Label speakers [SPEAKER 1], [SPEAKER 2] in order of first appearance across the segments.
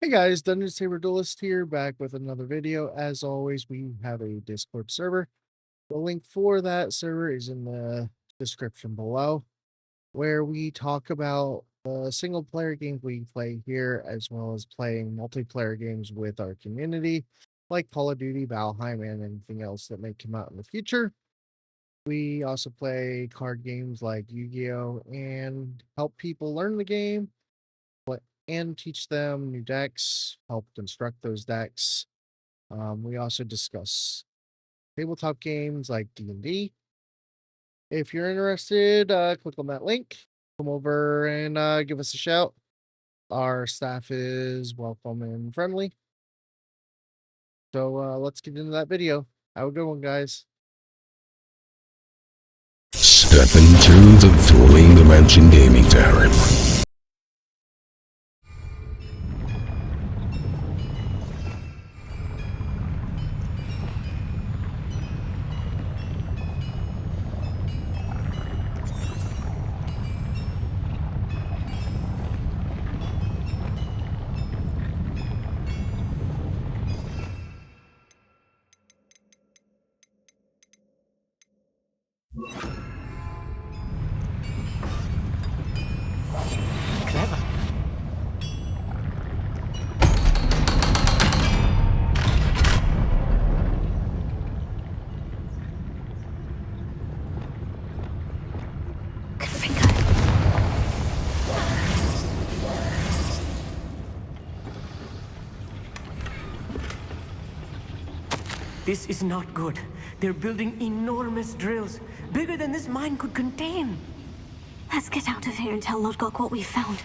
[SPEAKER 1] Hey guys, Dungeon Saber Duelist here, back with another video. As always, we have a Discord server. The link for that server is in the description below, where we talk about single player games we play here, as well as playing multiplayer games with our community, like Call of Duty, Valheim, and anything else that may come out in the future. We also play card games like Yu-Gi-Oh! And help people learn the game and teach them new decks, help construct those decks. We also discuss tabletop games like D&D. If you're interested, click on that link. Come over and give us a shout. Our staff is welcome and friendly. So let's get into that video. Have a good one, guys.
[SPEAKER 2] Step into the Dueling Dimension Gaming Tavern.
[SPEAKER 3] Clever. This is not good. They're building enormous drills, bigger than this mine could contain.
[SPEAKER 4] Let's get out of here and tell Lodgok what we found.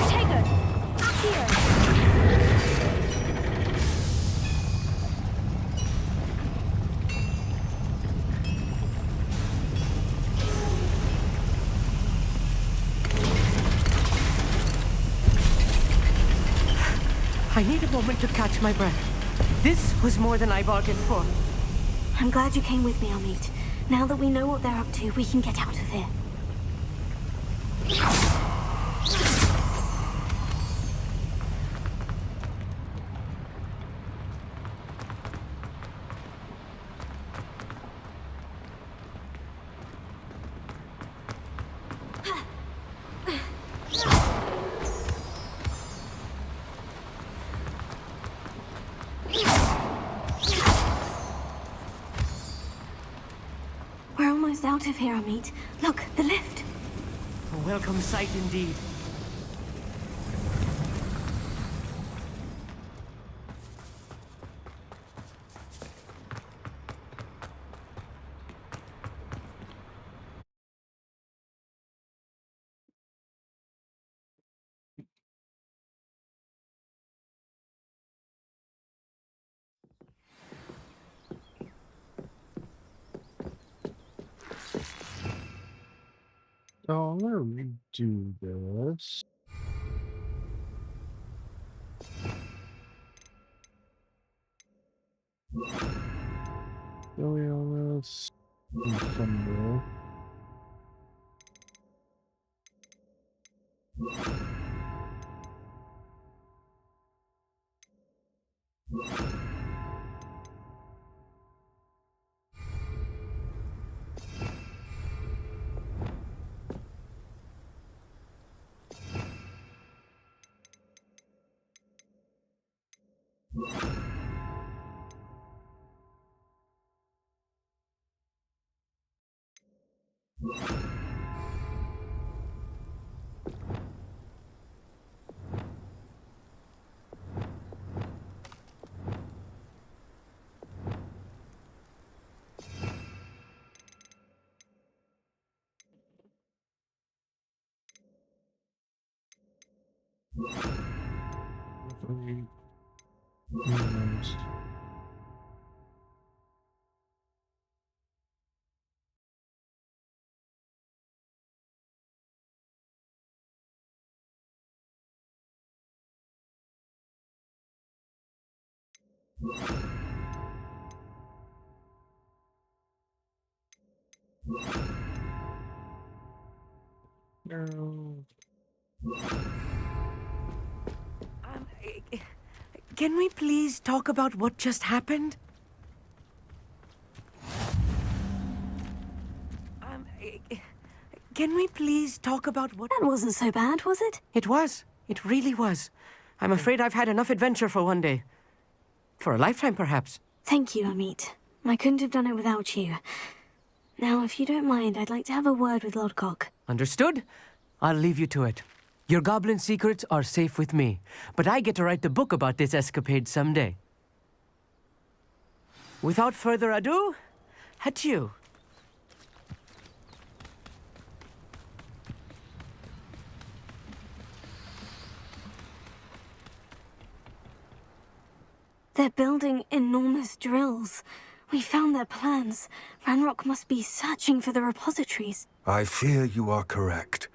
[SPEAKER 4] Take her! Up here!
[SPEAKER 3] I need a moment to catch my breath. This was more than I bargained for.
[SPEAKER 4] I'm glad you came with me, Amit. Now that we know what they're up to, we can get out of here. We're almost out of here, Amit. Look, the lift.
[SPEAKER 3] A welcome sight indeed.
[SPEAKER 1] So I'm gonna redo this. Go on this. Gryffindor. Almost. No.
[SPEAKER 3] Can we please talk about what just happened? Can we please talk about what...
[SPEAKER 4] That wasn't so bad, was it?
[SPEAKER 3] It was. It really was. I'm afraid I've had enough adventure for one day. For a lifetime, perhaps.
[SPEAKER 4] Thank you, Amit. I couldn't have done it without you. Now, if you don't mind, I'd like to have a word with Lodgok.
[SPEAKER 3] Understood? I'll leave you to it. Your goblin secrets are safe with me, but I get to write the book about this escapade someday. Without further ado, adieu.
[SPEAKER 4] They're building enormous drills. We found their plans. Ranrock must be searching for the repositories.
[SPEAKER 2] I fear you are correct.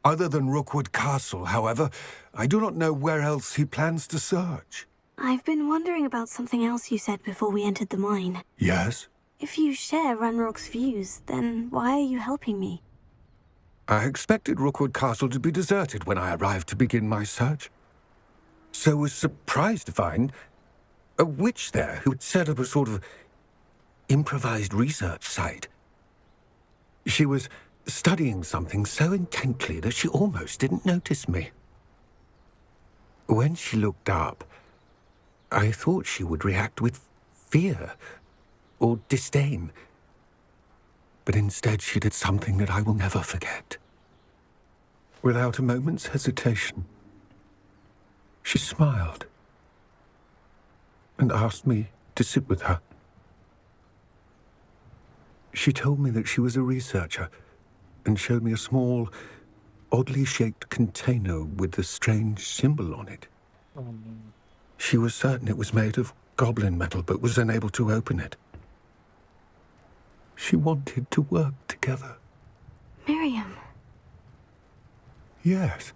[SPEAKER 2] Other than Rookwood Castle, however, I do not know where else he plans to search.
[SPEAKER 4] I've been wondering about something else you said before we entered the mine.
[SPEAKER 2] Yes?
[SPEAKER 4] If you share Ranrock's views, then why are you helping me?
[SPEAKER 2] I expected Rookwood Castle to be deserted when I arrived to begin my search. So was surprised to find a witch there who had set up a sort of improvised research site. She was studying something so intently that she almost didn't notice me. When she looked up, I thought she would react with fear or disdain. But instead she did something that I will never forget. Without a moment's hesitation, she smiled and asked me to sit with her. She told me that she was a researcher and showed me a small, oddly shaped container with a strange symbol on it. She was certain it was made of goblin metal, but was unable to open it. She wanted to work together.
[SPEAKER 4] Miriam.
[SPEAKER 2] Yes.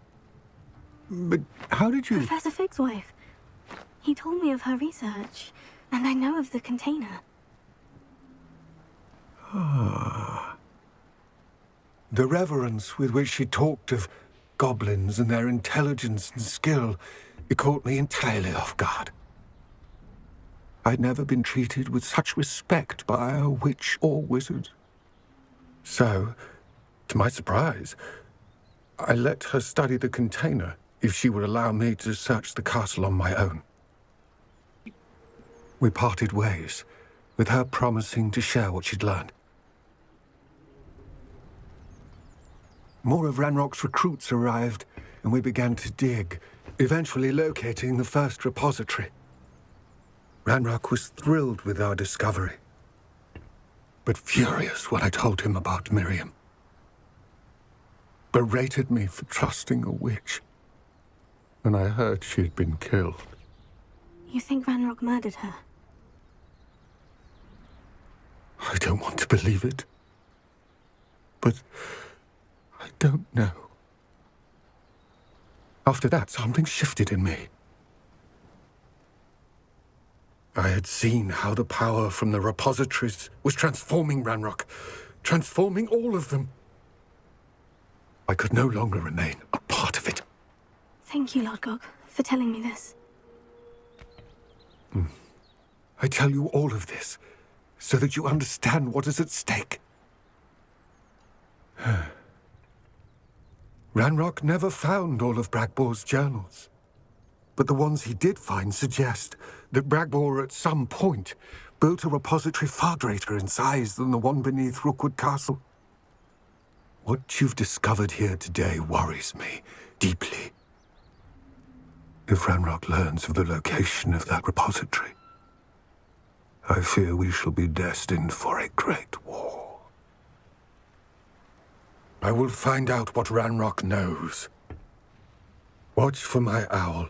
[SPEAKER 2] But how did you...
[SPEAKER 4] Professor Fig's wife. He told me of her research, and I know of the container.
[SPEAKER 2] The reverence with which she talked of goblins and their intelligence and skill, it caught me entirely off guard. I'd never been treated with such respect by a witch or wizard. So, to my surprise, I let her study the container if she would allow me to search the castle on my own. We parted ways, with her promising to share what she'd learned. More of Ranrock's recruits arrived, and we began to dig, eventually locating the first repository. Ranrock was thrilled with our discovery, but furious when I told him about Miriam. Berated me for trusting a witch, and I heard she had been killed.
[SPEAKER 4] You think Ranrock murdered her?
[SPEAKER 2] I don't want to believe it, but I don't know. After that, something shifted in me. I had seen how the power from the repositories was transforming Ranrock, transforming all of them. I could no longer remain a part of it.
[SPEAKER 4] Thank you, Lodgok, for telling me this.
[SPEAKER 2] I tell you all of this so that you understand what is at stake. Ranrock never found all of Bragbor's journals, but the ones he did find suggest that Bragbor at some point built a repository far greater in size than the one beneath Rookwood Castle. What you've discovered here today worries me deeply. If Ranrock learns of the location of that repository, I fear we shall be destined for a great war. I will find out what Ranrock knows. Watch for my owl.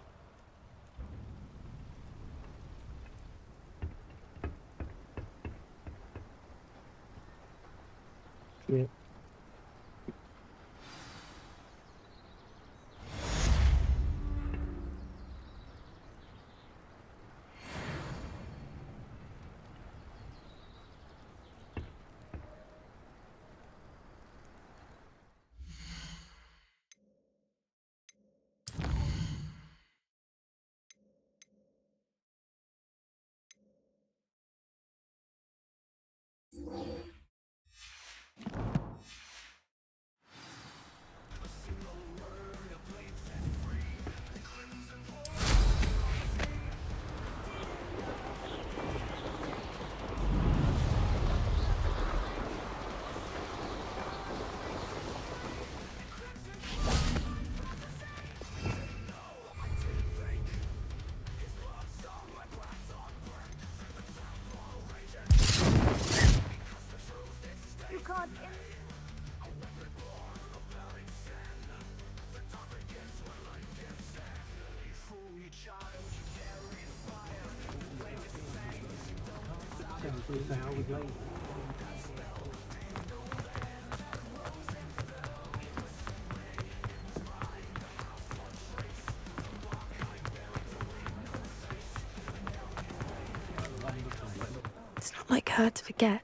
[SPEAKER 1] Yeah.
[SPEAKER 5] It's not like her to forget.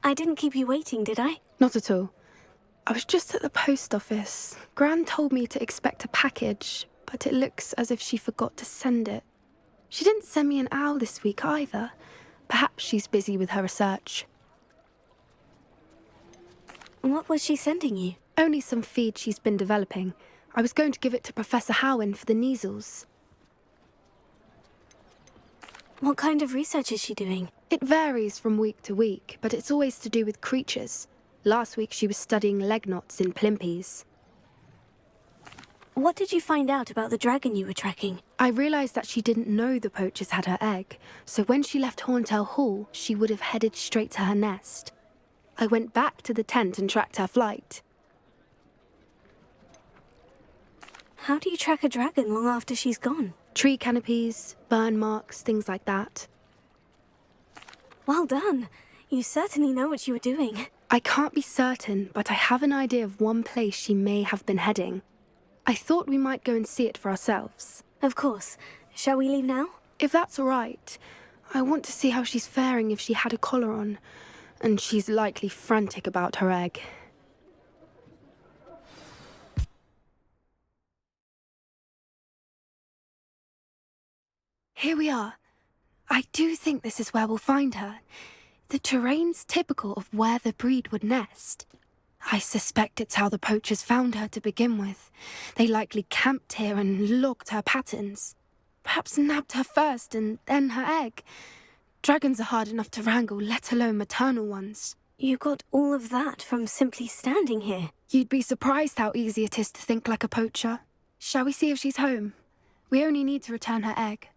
[SPEAKER 4] I didn't keep you waiting, did I?
[SPEAKER 5] Not at all. I was just at the post office. Gran told me to expect a package, but it looks as if she forgot to send it. She didn't send me an owl this week either. Perhaps she's busy with her research.
[SPEAKER 4] What was she sending you?
[SPEAKER 5] Only some feed she's been developing. I was going to give it to Professor Howen for the measles.
[SPEAKER 4] What kind of research is she doing?
[SPEAKER 5] It varies from week to week, but it's always to do with creatures. Last week she was studying leg knots in plimpies.
[SPEAKER 4] What did you find out about the dragon you were tracking?
[SPEAKER 5] I realised that she didn't know the poachers had her egg, so when she left Horntail Hall, she would have headed straight to her nest. I went back to the tent and tracked her flight.
[SPEAKER 4] How do you track a dragon long after she's gone?
[SPEAKER 5] Tree canopies, burn marks, things like that.
[SPEAKER 4] Well done. You certainly know what you were doing.
[SPEAKER 5] I can't be certain, but I have an idea of one place she may have been heading. I thought we might go and see it for ourselves.
[SPEAKER 4] Of course. Shall we leave now?
[SPEAKER 5] If that's all right. I want to see how she's faring if she had a collar on. And she's likely frantic about her egg. Here we are. I do think this is where we'll find her. The terrain's typical of where the breed would nest. I suspect it's how the poachers found her to begin with. They likely camped here and logged her patterns. Perhaps nabbed her first and then her egg. Dragons are hard enough to wrangle, let alone maternal ones.
[SPEAKER 4] You got all of that from simply standing here.
[SPEAKER 5] You'd be surprised how easy it is to think like a poacher. Shall we see if she's home? We only need to return her egg.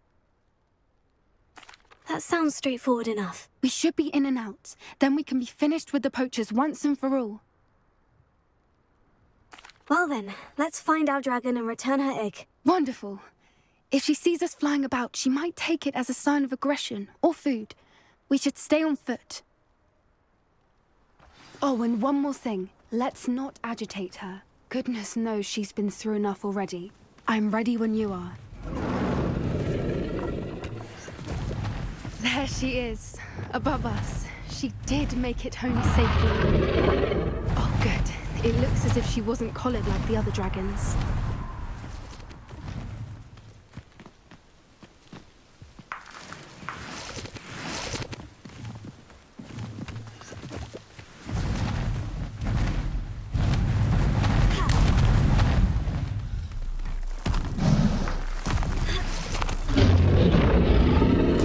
[SPEAKER 4] That sounds straightforward enough.
[SPEAKER 5] We should be in and out. Then we can be finished with the poachers once and for all.
[SPEAKER 4] Well then, let's find our dragon and return her egg.
[SPEAKER 5] Wonderful. If she sees us flying about, she might take it as a sign of aggression or food. We should stay on foot. Oh, and one more thing. Let's not agitate her. Goodness knows she's been through enough already. I'm ready when you are. There she is, above us. She did make it home safely. Oh, good. It looks as if she wasn't collared like the other dragons.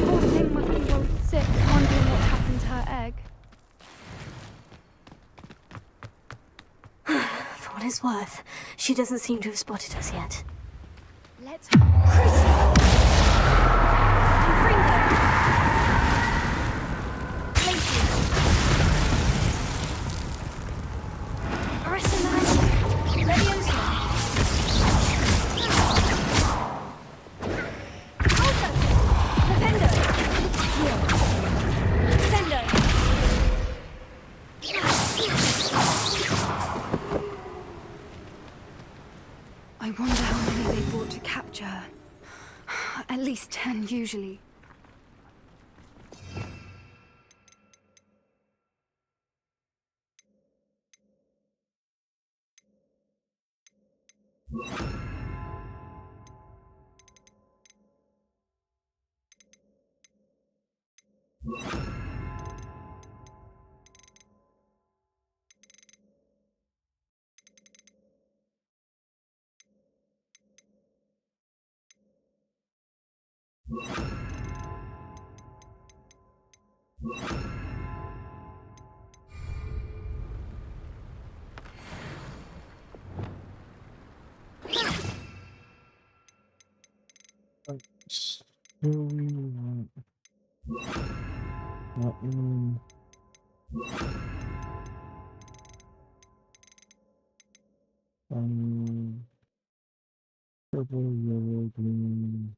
[SPEAKER 5] Poor thing must be worried sick, wondering what happened to her egg.
[SPEAKER 4] For what it's worth, she doesn't seem to have spotted us yet.
[SPEAKER 5] Let's... I wonder how many they brought to capture her. At least 10 usually.
[SPEAKER 1] So we want button. Purple, yellow, green.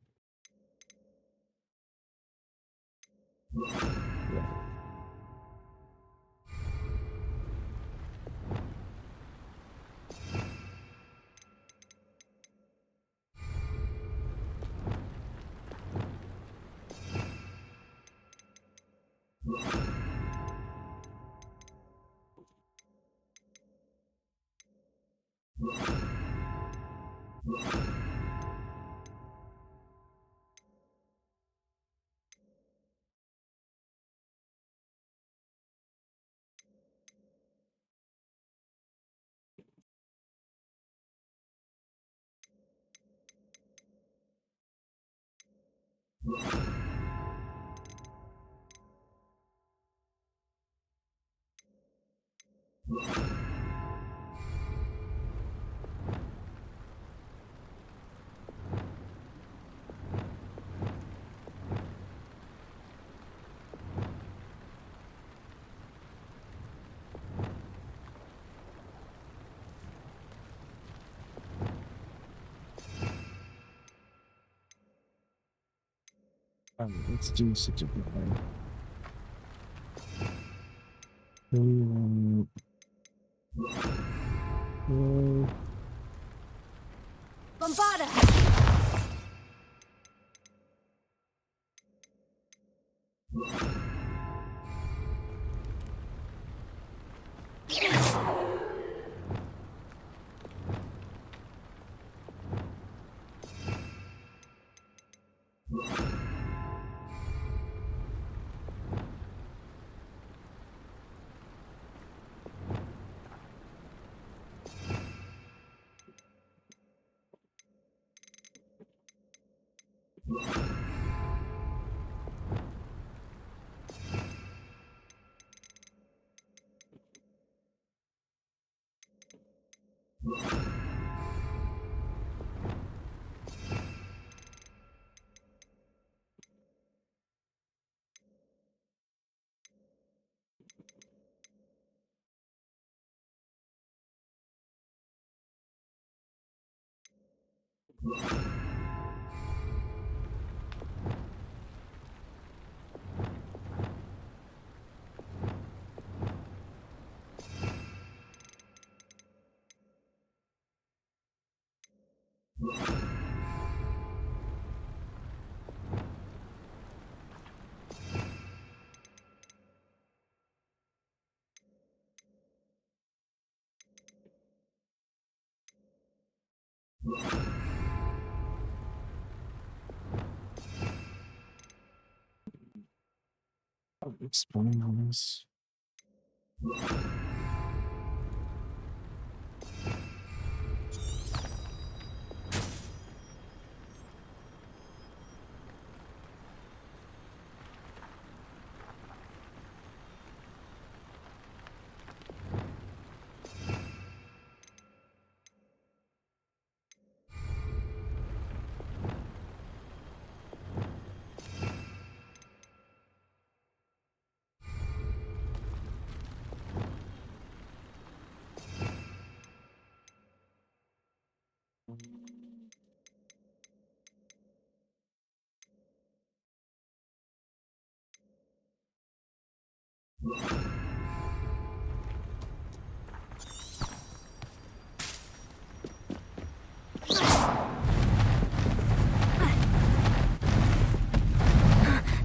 [SPEAKER 1] Let's do such a good thing.
[SPEAKER 5] Bombarda!
[SPEAKER 1] I'll explain on this.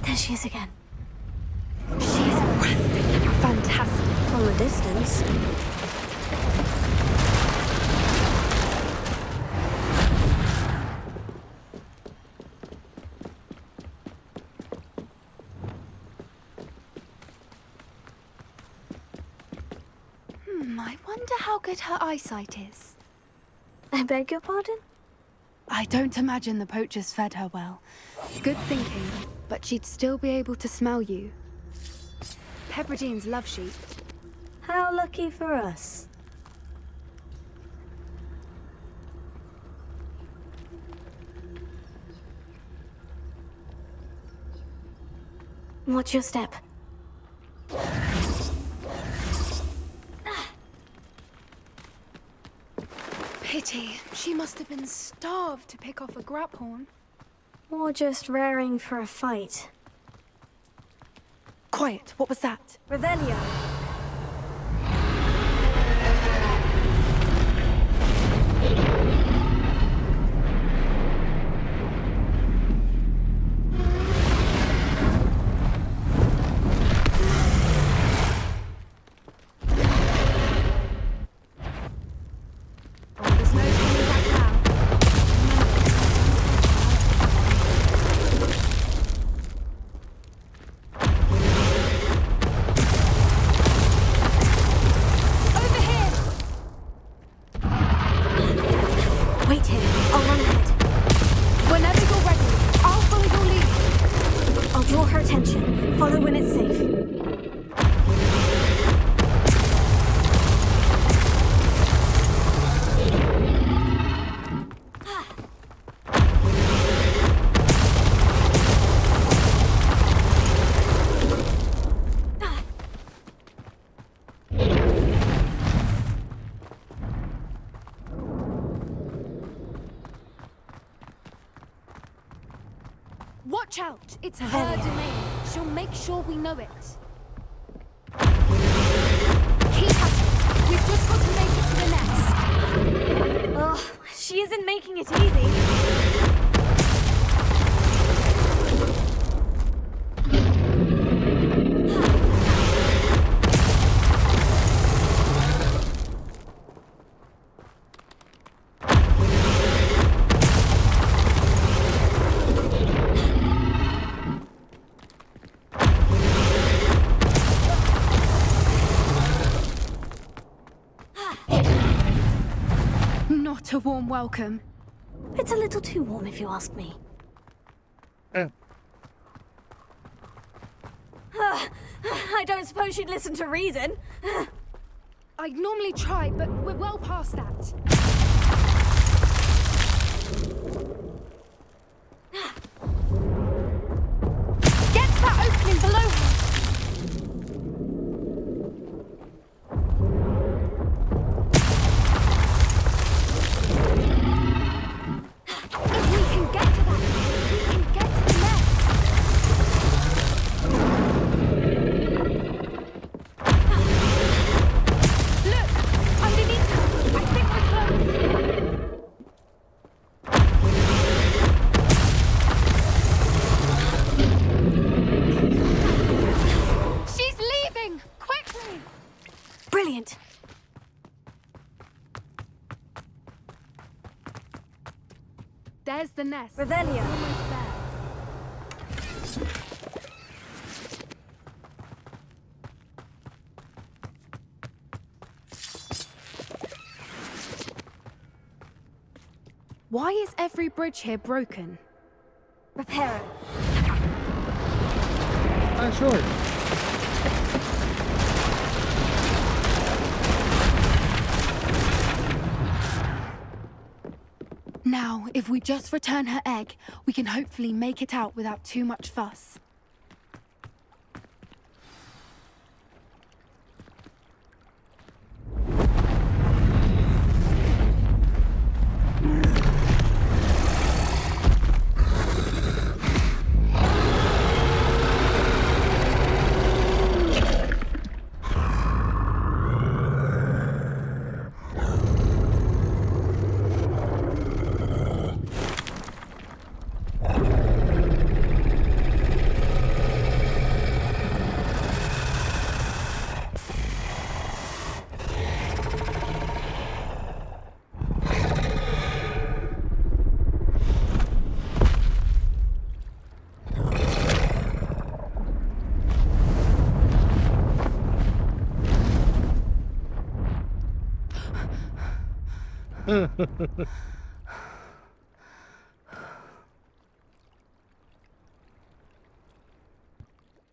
[SPEAKER 4] There she is again.
[SPEAKER 5] She's breathtaking. Fantastic.
[SPEAKER 4] From a distance.
[SPEAKER 5] I wonder how good her eyesight is.
[SPEAKER 4] I beg your pardon?
[SPEAKER 5] I don't imagine the poachers fed her well. Good thinking, but she'd still be able to smell you. Pepperdeens love sheep.
[SPEAKER 4] How lucky for us. Watch your step.
[SPEAKER 5] Pity. She must have been starved to pick off a graphorn.
[SPEAKER 4] Or just raring for a fight.
[SPEAKER 5] Quiet. What was that?
[SPEAKER 4] Revelio. Wait here. I'll run ahead.
[SPEAKER 5] Whenever you're ready, I'll follow your lead.
[SPEAKER 4] I'll draw her attention. Follow when it's safe.
[SPEAKER 5] Watch out! It's her domain. She'll make sure we know it. Keep at it. We've just got to make it to the nest.
[SPEAKER 4] Oh, she isn't making it easy.
[SPEAKER 5] Not a warm welcome.
[SPEAKER 4] It's a little too warm if you ask me. I don't suppose she'd listen to reason.
[SPEAKER 5] I'd normally try, but we're well past that. Get to that opening below her! If we can get to that, we can get to the nest. Look! Underneath her! I think we're close! She's leaving! Quickly!
[SPEAKER 4] Brilliant.
[SPEAKER 5] There's the nest.
[SPEAKER 4] Revelio.
[SPEAKER 5] Almost there. Why is every bridge here broken?
[SPEAKER 4] Repair it.
[SPEAKER 1] Sure.
[SPEAKER 5] Now, if we just return her egg, we can hopefully make it out without too much fuss.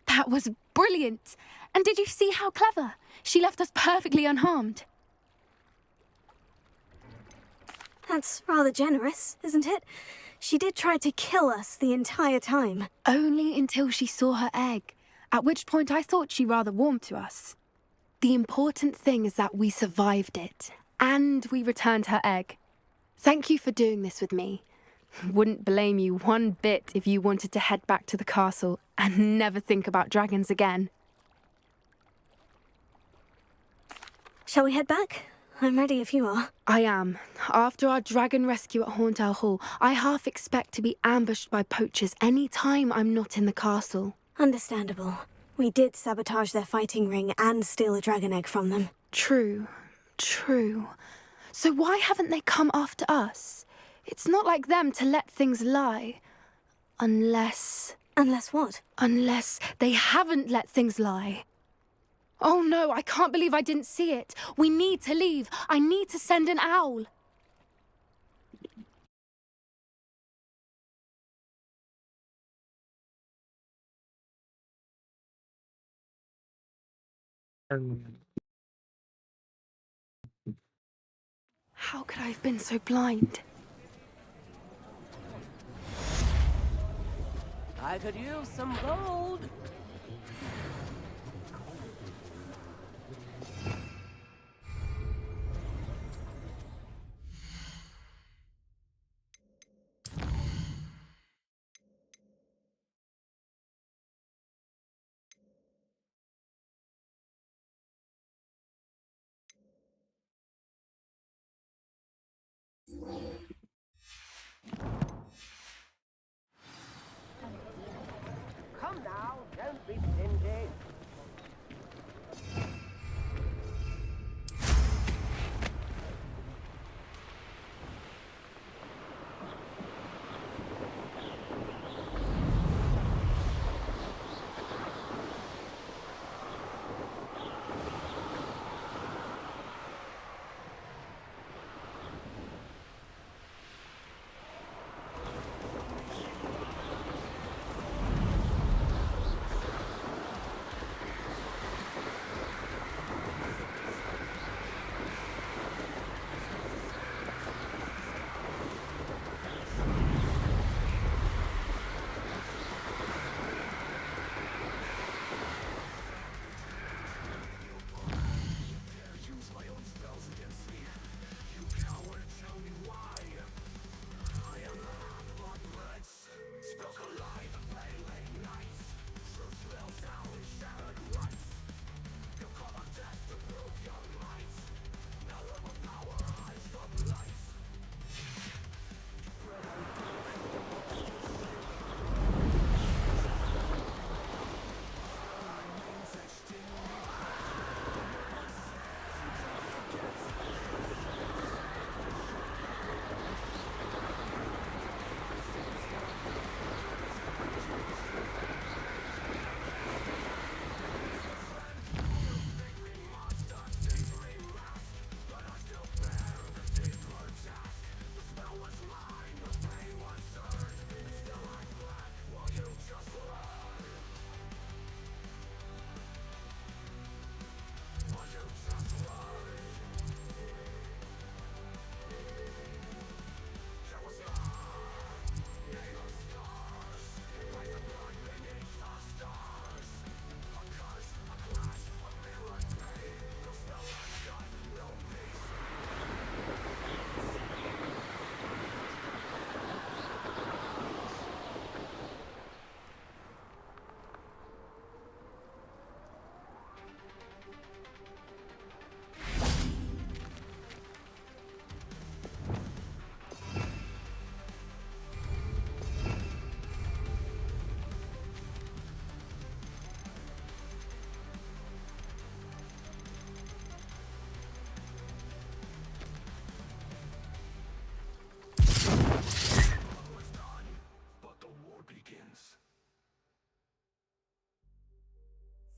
[SPEAKER 5] That was brilliant! And did you see how clever? She left us perfectly unharmed.
[SPEAKER 4] That's rather generous, isn't it? She did try to kill us the entire time.
[SPEAKER 5] Only until she saw her egg, at which point I thought she rather warmed to us. The important thing is that we survived it, and we returned her egg. Thank you for doing this with me. Wouldn't blame you one bit if you wanted to head back to the castle and never think about dragons again.
[SPEAKER 4] Shall we head back? I'm ready if you are.
[SPEAKER 5] I am. After our dragon rescue at Hauntowl Hall, I half expect to be ambushed by poachers any time I'm not in the castle.
[SPEAKER 4] Understandable. We did sabotage their fighting ring and steal a dragon egg from them.
[SPEAKER 5] True. So why haven't they come after us? It's not like them to let things lie. Unless
[SPEAKER 4] what?
[SPEAKER 5] Unless they haven't let things lie. Oh no, I can't believe I didn't see it. We need to leave. I need to send an owl.
[SPEAKER 1] And
[SPEAKER 5] How could I have been so blind?
[SPEAKER 3] I could use some gold. Come now, don't be stingy.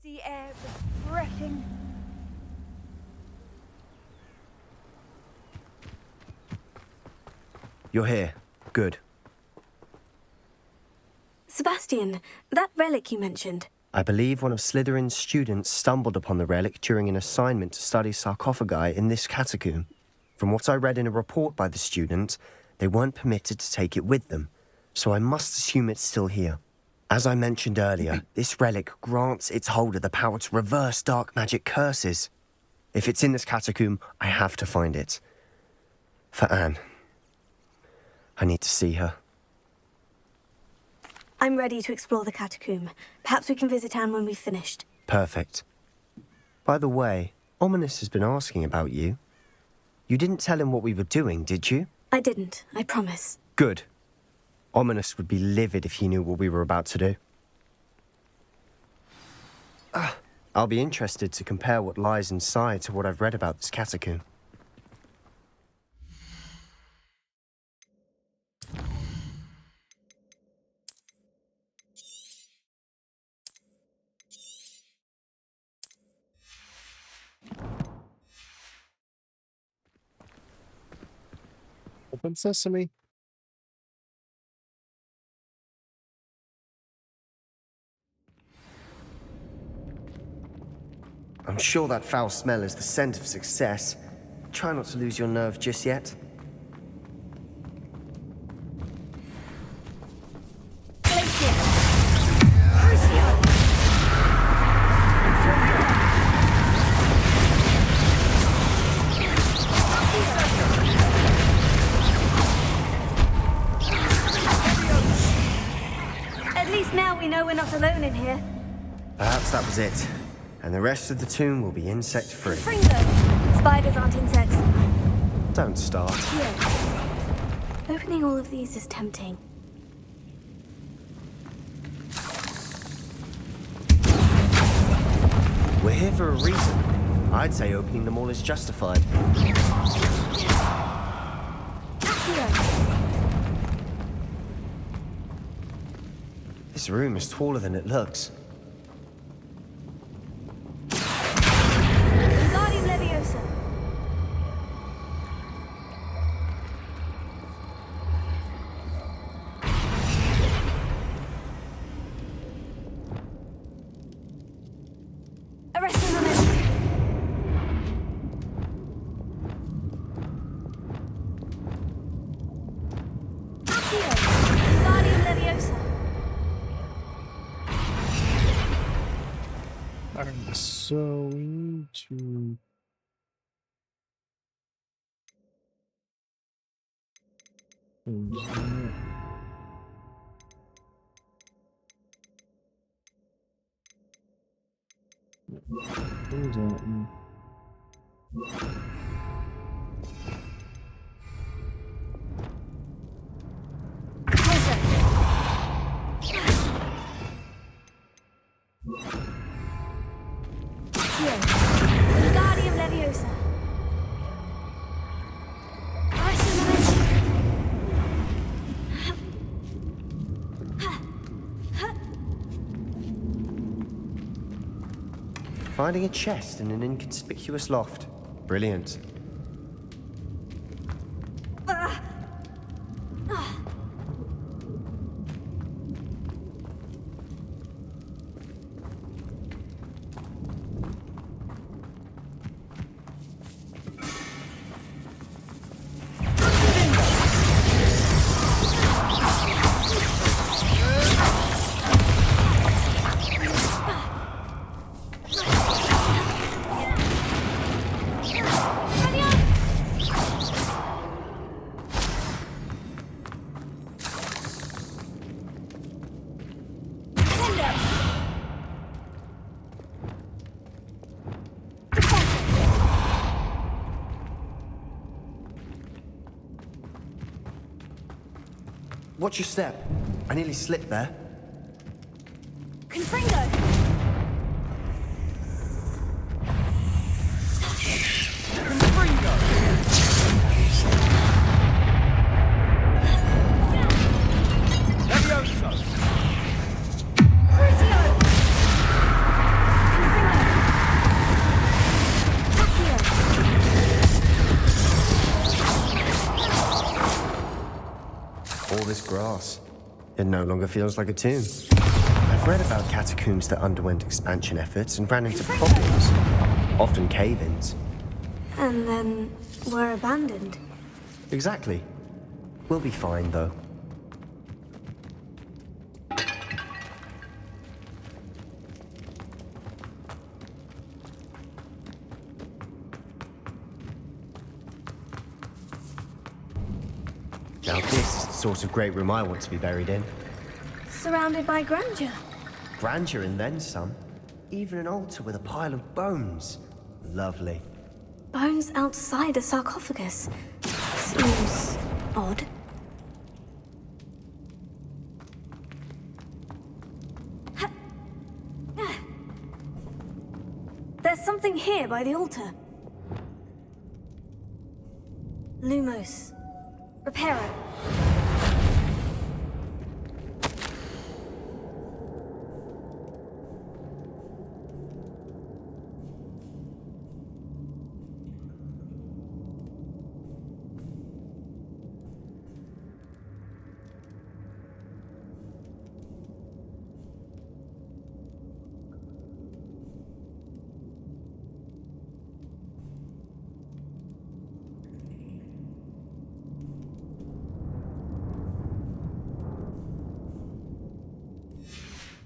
[SPEAKER 6] Sea air refreshing.
[SPEAKER 7] You're here. Good.
[SPEAKER 4] Sebastian, that relic you mentioned.
[SPEAKER 7] I believe one of Slytherin's students stumbled upon the relic during an assignment to study sarcophagi in this catacomb. From what I read in a report by the student, they weren't permitted to take it with them, so I must assume it's still here. As I mentioned earlier, this relic grants its holder the power to reverse dark magic curses. If it's in this catacomb, I have to find it. For Anne. I need to see her.
[SPEAKER 4] I'm ready to explore the catacomb. Perhaps we can visit Anne when we've finished.
[SPEAKER 7] Perfect. By the way, Ominous has been asking about you. You didn't tell him what we were doing, did you?
[SPEAKER 4] I didn't, I promise.
[SPEAKER 7] Good. Ominous would be livid if he knew what we were about to do. I'll be interested to compare what lies inside to what I've read about this catacomb.
[SPEAKER 1] open sesame.
[SPEAKER 7] I'm sure that foul smell is the scent of success. Try not to lose your nerve just yet.
[SPEAKER 4] At least now we know we're not alone in here.
[SPEAKER 7] Perhaps that was it. And the rest of the tomb will be insect-free.
[SPEAKER 4] Fringo! Spiders aren't insects.
[SPEAKER 7] Don't start.
[SPEAKER 4] Yeah. Opening all of these is tempting.
[SPEAKER 7] We're here for a reason. I'd say opening them all is justified. This room is taller than it looks.
[SPEAKER 4] Wingardium Leviosa. Arresting momentum. Accio. Wingardium Leviosa.
[SPEAKER 1] Alright, so we need to.
[SPEAKER 4] Wingardium Leviosa. Arresting momentum.
[SPEAKER 7] Finding a chest in an inconspicuous loft. Brilliant. Watch your step. I nearly slipped there.
[SPEAKER 4] Confringo.
[SPEAKER 7] All this grass. It no longer feels like a tomb. I've read about catacombs that underwent expansion efforts and ran into problems. Often cave-ins.
[SPEAKER 4] And then were abandoned.
[SPEAKER 7] Exactly. We'll be fine, though. Now this is the sort of great room I want to be buried in.
[SPEAKER 4] Surrounded by grandeur.
[SPEAKER 7] Grandeur and then some. Even an altar with a pile of bones. Lovely.
[SPEAKER 4] Bones outside a sarcophagus. Seems odd. There's something here by the altar. Lumos. Reparo.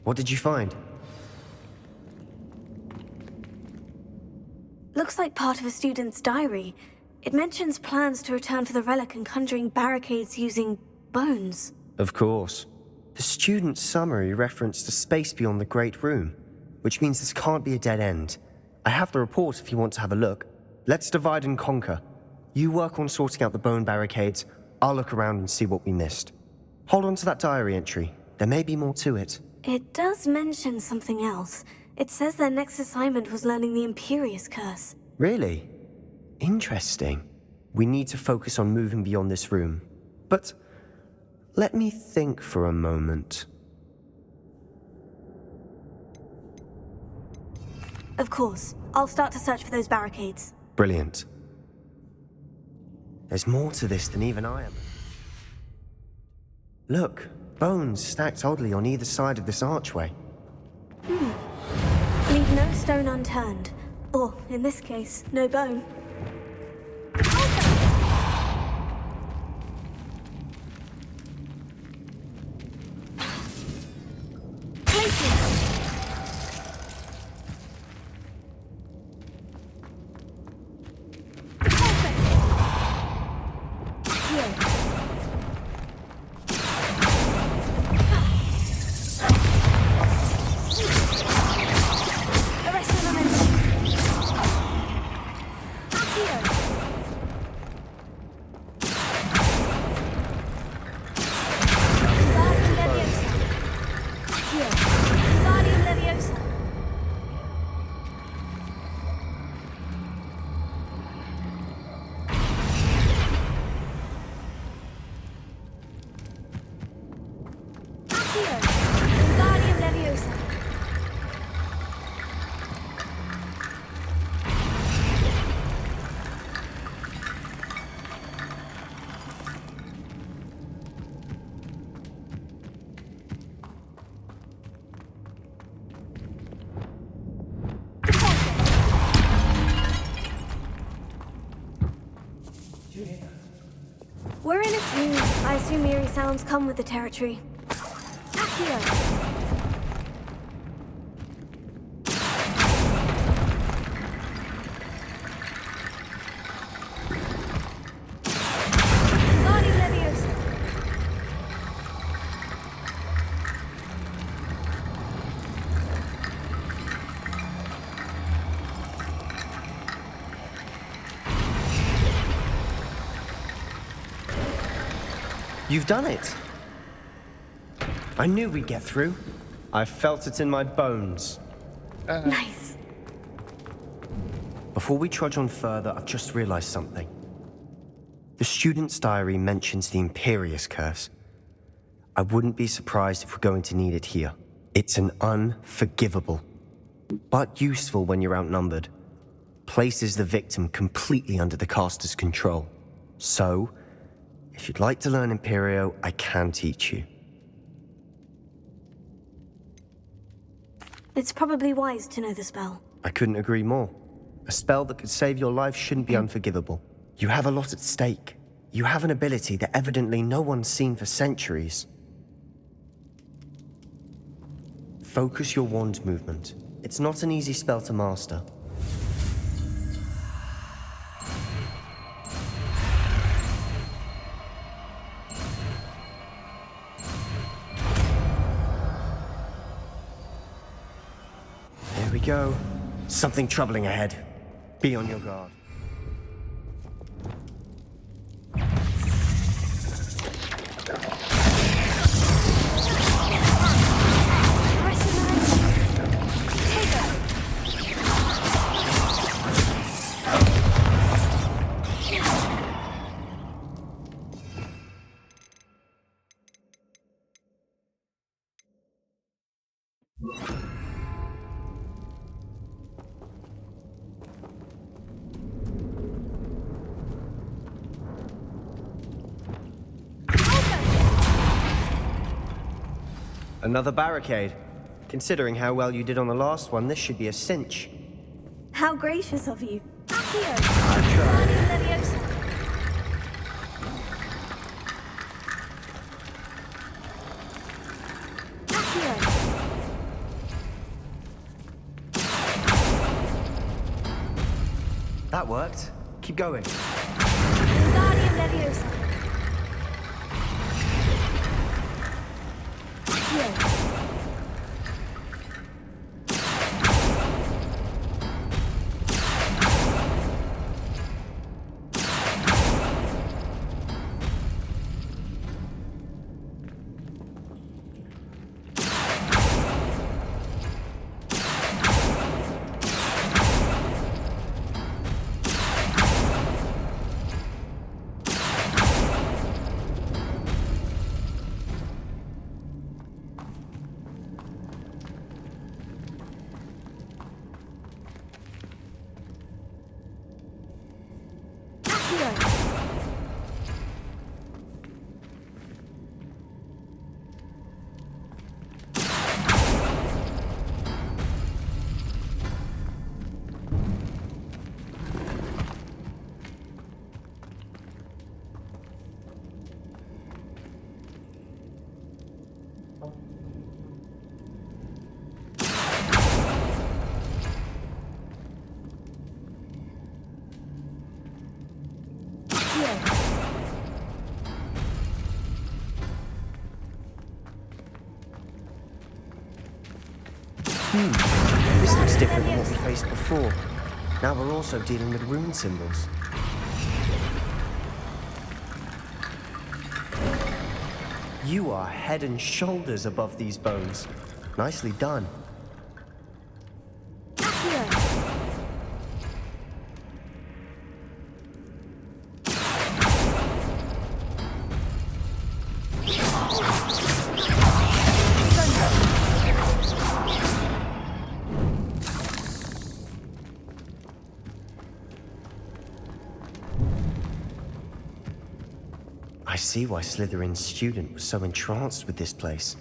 [SPEAKER 7] What did you find?
[SPEAKER 4] Looks like part of a student's diary. It mentions plans to return for the relic and conjuring barricades using bones.
[SPEAKER 7] Of course. The student's summary referenced a space beyond the Great Room, which means this can't be a dead end. I have the report if you want to have a look. Let's divide and conquer. You work on sorting out the bone barricades. I'll look around and see what we missed. Hold on to that diary entry. There may be more to it.
[SPEAKER 4] It does mention something else. It says their next assignment was learning the Imperious Curse.
[SPEAKER 7] Really? Interesting. We need to focus on moving beyond this room. But let me think for a moment.
[SPEAKER 4] Of course. I'll start to search for those barricades.
[SPEAKER 7] Brilliant. There's more to this than even I am. Look, bones stacked oddly on either side of this archway.
[SPEAKER 4] Leave no stone unturned. Or, in this case, no bone. We're in a tomb. I assume eerie sounds come with the territory. Accio!
[SPEAKER 7] You've done it. I knew we'd get through. I felt it in my bones.
[SPEAKER 4] Nice.
[SPEAKER 7] Before we trudge on further, I've just realized something. The student's diary mentions the Imperious Curse. I wouldn't be surprised if we're going to need it here. It's an unforgivable, but useful when you're outnumbered. Places the victim completely under the caster's control. So, if you'd like to learn Imperio, I can teach you.
[SPEAKER 4] It's probably wise to know the spell.
[SPEAKER 7] I couldn't agree more. A spell that could save your life shouldn't be unforgivable. You have a lot at stake. You have an ability that evidently no one's seen for centuries. Focus your wand movement. It's not an easy spell to master. There we go. Something troubling ahead. Be on your guard. Another barricade. Considering how well you did on the last one, this should be a cinch.
[SPEAKER 4] How gracious of you.
[SPEAKER 3] That worked. Keep going.
[SPEAKER 4] Guardian Leviosa. Here.
[SPEAKER 7] This looks different than what we faced before. Now we're also dealing with rune symbols. You are head and shoulders above these bones. Nicely done. I see why Slytherin's student was so entranced with this place.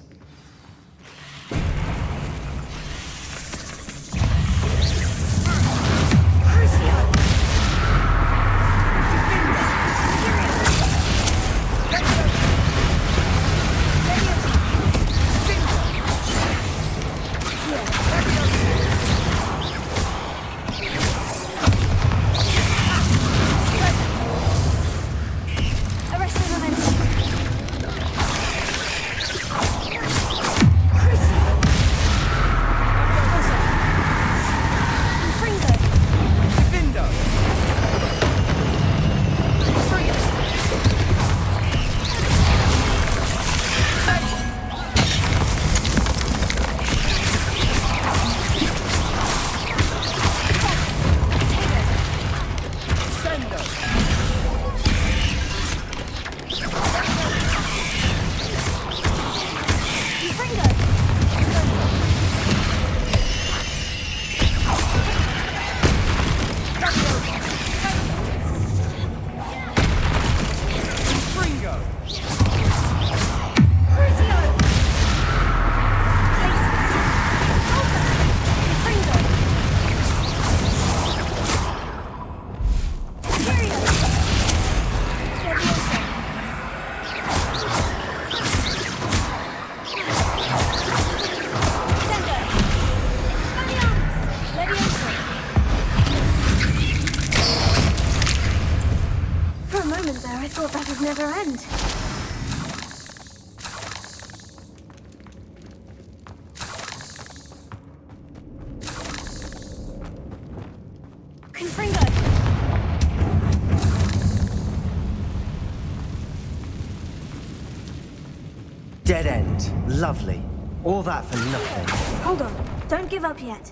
[SPEAKER 7] Dead end. Lovely. All that for nothing.
[SPEAKER 4] Hold on. Don't give up yet.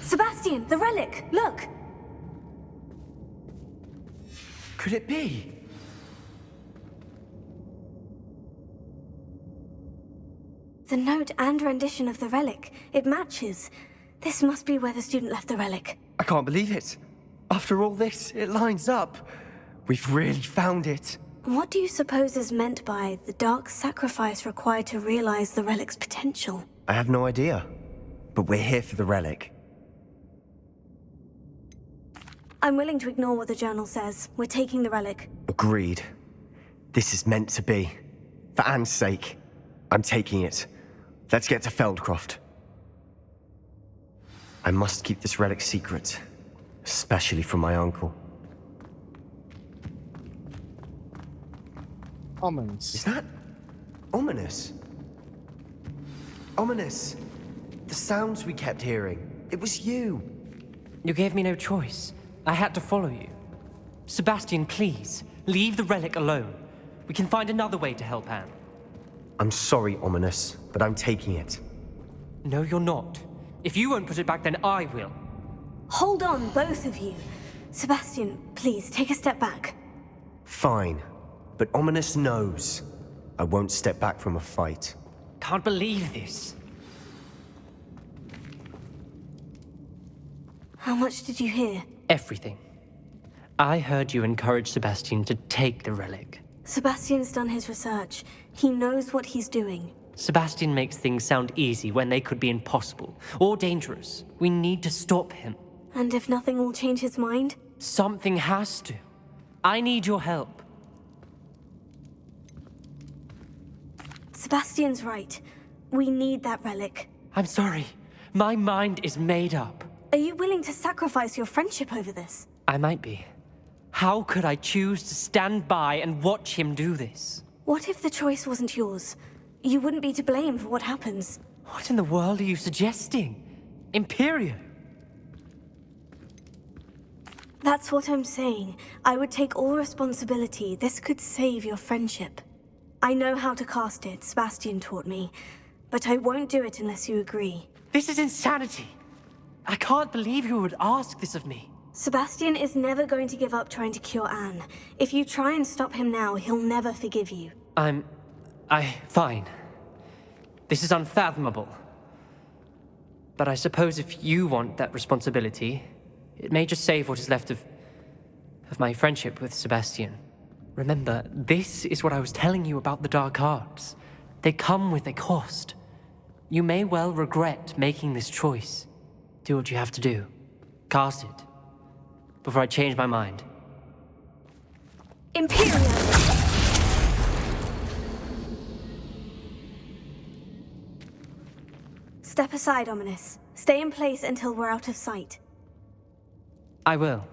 [SPEAKER 4] Sebastian, the relic! Look!
[SPEAKER 3] Could it be?
[SPEAKER 4] The note and rendition of the relic. It matches. This must be where the student left the relic.
[SPEAKER 3] I can't believe it. After all this, it lines up. We've really found it.
[SPEAKER 4] What do you suppose is meant by the dark sacrifice required to realize the relic's potential?
[SPEAKER 7] I have no idea. But we're here for the relic.
[SPEAKER 4] I'm willing to ignore what the journal says. We're taking the relic.
[SPEAKER 7] Agreed. This is meant to be. For Anne's sake. I'm taking it. Let's get to Feldcroft. I must keep this relic secret. Especially from my uncle.
[SPEAKER 1] Ominous.
[SPEAKER 7] Is that ominous? Ominous. The sounds we kept hearing. It was you.
[SPEAKER 3] You gave me no choice. I had to follow you. Sebastian, please, leave the relic alone. We can find another way to help Anne.
[SPEAKER 7] I'm sorry, Ominous, but I'm taking it.
[SPEAKER 3] No, you're not. If you won't put it back, then I will.
[SPEAKER 4] Hold on, both of you. Sebastian, please, take a step back.
[SPEAKER 7] Fine. But Ominous knows. I won't step back from a fight.
[SPEAKER 3] Can't believe this.
[SPEAKER 4] How much did you hear?
[SPEAKER 3] Everything. I heard you encourage Sebastian to take the relic.
[SPEAKER 4] Sebastian's done his research. He knows what he's doing.
[SPEAKER 3] Sebastian makes things sound easy when they could be impossible or dangerous. We need to stop him.
[SPEAKER 4] And if nothing will change his mind?
[SPEAKER 3] Something has to. I need your help.
[SPEAKER 4] Sebastian's right. We need that relic.
[SPEAKER 3] I'm sorry. My mind is made up.
[SPEAKER 4] Are you willing to sacrifice your friendship over this?
[SPEAKER 3] I might be. How could I choose to stand by and watch him do this?
[SPEAKER 4] What if the choice wasn't yours? You wouldn't be to blame for what happens.
[SPEAKER 3] What in the world are you suggesting? Imperio?
[SPEAKER 4] That's what I'm saying. I would take all responsibility. This could save your friendship. I know how to cast it, Sebastian taught me. But I won't do it unless you agree.
[SPEAKER 3] This is insanity. I can't believe you would ask this of me.
[SPEAKER 4] Sebastian is never going to give up trying to cure Anne. If you try and stop him now, he'll never forgive you.
[SPEAKER 3] Fine. This is unfathomable. But I suppose if you want that responsibility, it may just save what is left of my friendship with Sebastian. Remember, this is what I was telling you about the dark arts. They come with a cost. You may well regret making this choice. Do what you have to do. Cast it. Before I change my mind.
[SPEAKER 4] Imperial! Step aside, Ominous. Stay in place until we're out of sight.
[SPEAKER 3] I will.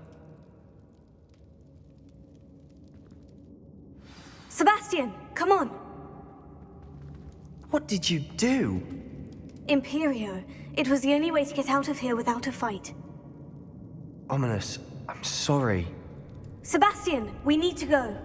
[SPEAKER 4] Sebastian, come on!
[SPEAKER 7] What did you do?
[SPEAKER 4] Imperio. It was the only way to get out of here without a fight.
[SPEAKER 7] Ominous, I'm sorry.
[SPEAKER 4] Sebastian, we need to go.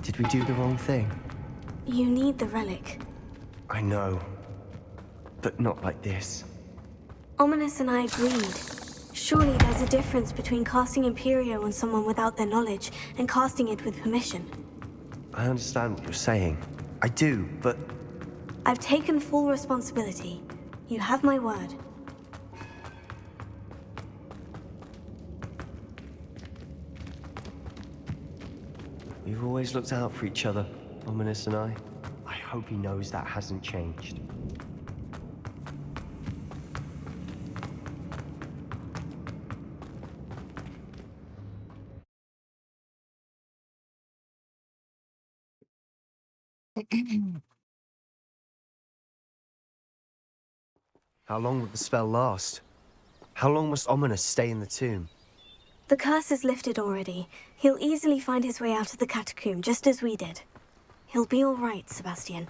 [SPEAKER 7] Did we do the wrong thing?
[SPEAKER 4] You need the relic.
[SPEAKER 7] I know. But not like this.
[SPEAKER 4] Ominous and I agreed. Surely there's a difference between casting Imperio on someone without their knowledge and casting it with permission.
[SPEAKER 7] I understand what you're saying. I do, but...
[SPEAKER 4] I've taken full responsibility. You have my word.
[SPEAKER 7] We've always looked out for each other, Ominous and I. I hope he knows that hasn't changed. How long will the spell last? How long must Ominous stay in the tomb?
[SPEAKER 4] The curse is lifted already. He'll easily find his way out of the catacomb, just as we did. He'll be all right, Sebastian.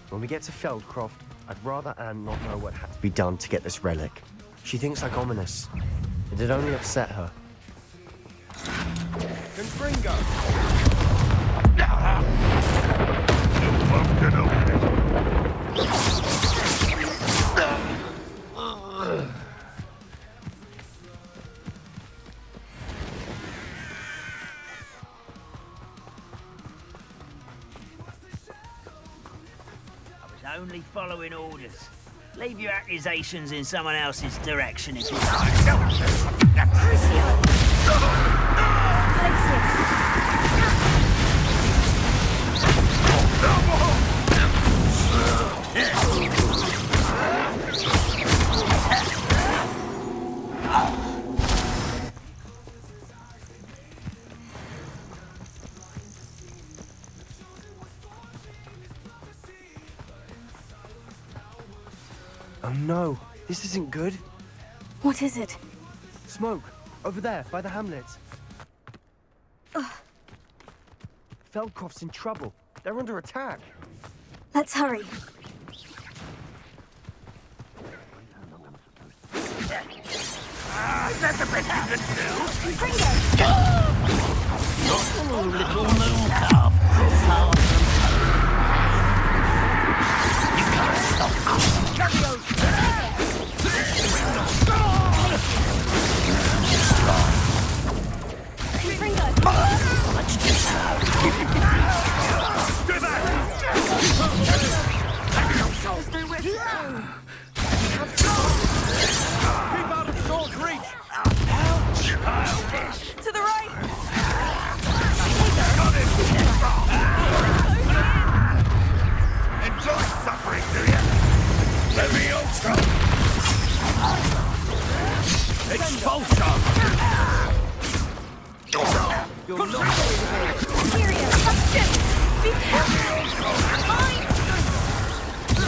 [SPEAKER 7] When we get to Feldcroft, I'd rather Anne not know what had to be done to get this relic. She thinks like Ominous. It'd only upset her.
[SPEAKER 2] Confringo! You won't get over
[SPEAKER 8] Only following orders. Leave your accusations in someone else's direction if you like.
[SPEAKER 7] Oh no, this isn't good.
[SPEAKER 4] What is it?
[SPEAKER 7] Smoke, over there, by the hamlet. Feldcroft's in trouble. They're under attack.
[SPEAKER 4] Let's hurry.
[SPEAKER 8] Is that the best you can do? Oh, little moon cub. You can't stop us. Let's do
[SPEAKER 2] Keep out of sword's reach!
[SPEAKER 6] To the right!
[SPEAKER 2] Got it! Enjoy suffering, do you? Leviosa! Expulsion!
[SPEAKER 7] You're not going here.
[SPEAKER 6] Syria, be careful! Mine!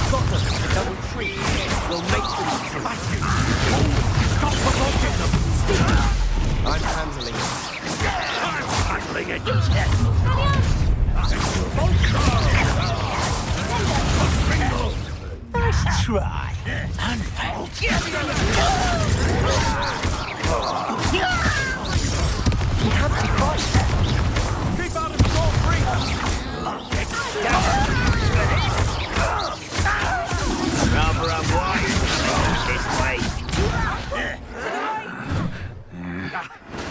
[SPEAKER 7] Got them. They'll retreat. We'll make them retreat.
[SPEAKER 2] Stop provoking them!
[SPEAKER 7] I'm handling it.
[SPEAKER 2] I'm handling it!
[SPEAKER 8] Nice try. Unfelt.
[SPEAKER 2] Keep out of sword's reach!
[SPEAKER 8] Rather unwise. This way.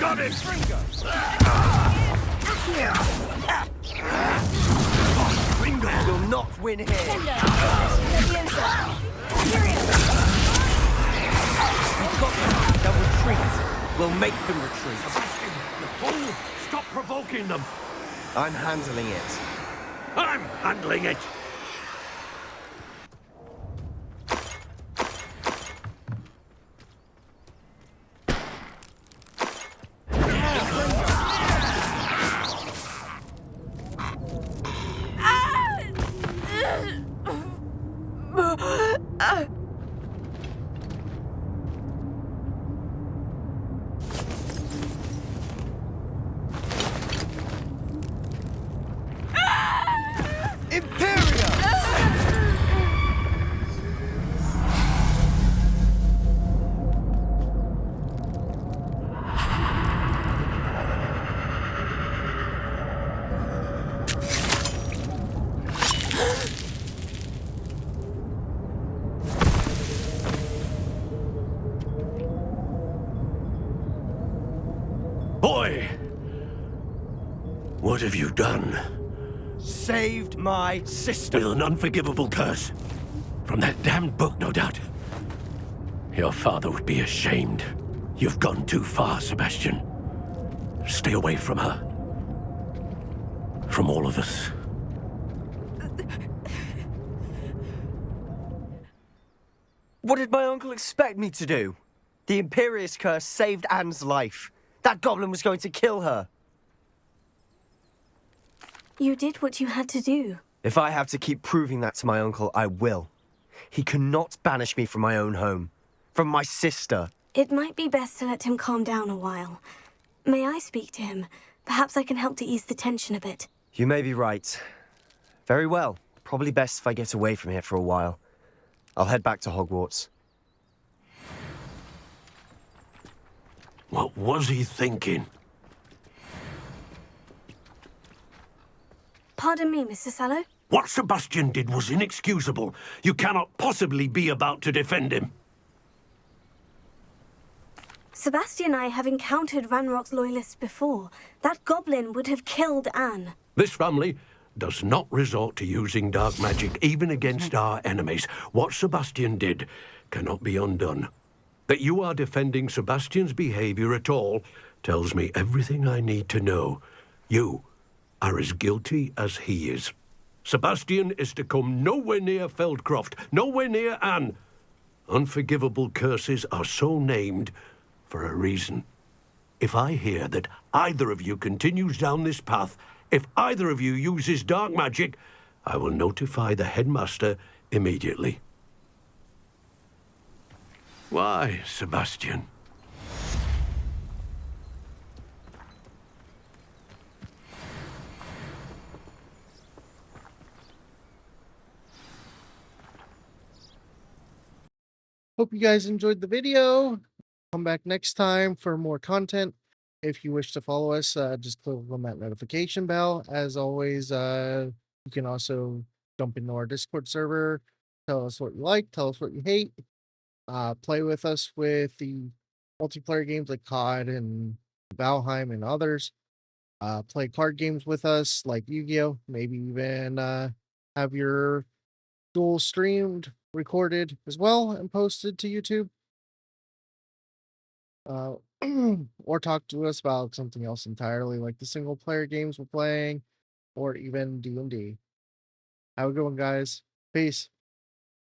[SPEAKER 2] Got it!
[SPEAKER 7] You'll not win here. We've got them. They'll retreat. We'll make them retreat.
[SPEAKER 2] Oh, stop provoking them!
[SPEAKER 7] I'm handling it.
[SPEAKER 2] I'm handling it!
[SPEAKER 9] boy! What have you done?
[SPEAKER 7] Saved my sister.
[SPEAKER 9] With an unforgivable curse. From that damned book, no doubt. Your father would be ashamed. You've gone too far, Sebastian. Stay away from her. From all of us.
[SPEAKER 7] What did my uncle expect me to do? The Imperious curse saved Anne's life. That goblin was going to kill her.
[SPEAKER 4] You did what you had to do.
[SPEAKER 7] If I have to keep proving that to my uncle, I will. He cannot banish me from my own home. From my sister.
[SPEAKER 4] It might be best to let him calm down a while. May I speak to him? Perhaps I can help to ease the tension a bit.
[SPEAKER 7] You may be right. Very well. Probably best if I get away from here for a while. I'll head back to Hogwarts.
[SPEAKER 9] What was he thinking?
[SPEAKER 4] Pardon me, Mr. Sallow.
[SPEAKER 9] What Sebastian did was inexcusable. You cannot possibly be about to defend him.
[SPEAKER 4] Sebastian and I have encountered Ranrock's loyalists before. That goblin would have killed Anne.
[SPEAKER 9] This family does not resort to using dark magic even against our enemies. What Sebastian did cannot be undone. That you are defending Sebastian's behavior at all tells me everything I need to know. You are as guilty as he is. Sebastian is to come nowhere near Feldcroft, nowhere near Anne. Unforgivable curses are so named for a reason. If I hear that either of you continues down this path, if either of you uses dark magic, I will notify the headmaster immediately. Why, Sebastian?
[SPEAKER 1] Hope you guys enjoyed the video. Come back next time for more content. If you wish to follow us, just click on that notification bell. As always, you can also jump into our Discord server. Tell us what you like. Tell us what you hate. Play with us with the multiplayer games like COD and Valheim and others. Play card games with us like Yu-Gi-Oh! Maybe even have your duel streamed, recorded as well, and posted to YouTube. Or talk to us about something else entirely, like the single player games we're playing, or even D&D. Have a good one, guys. Peace.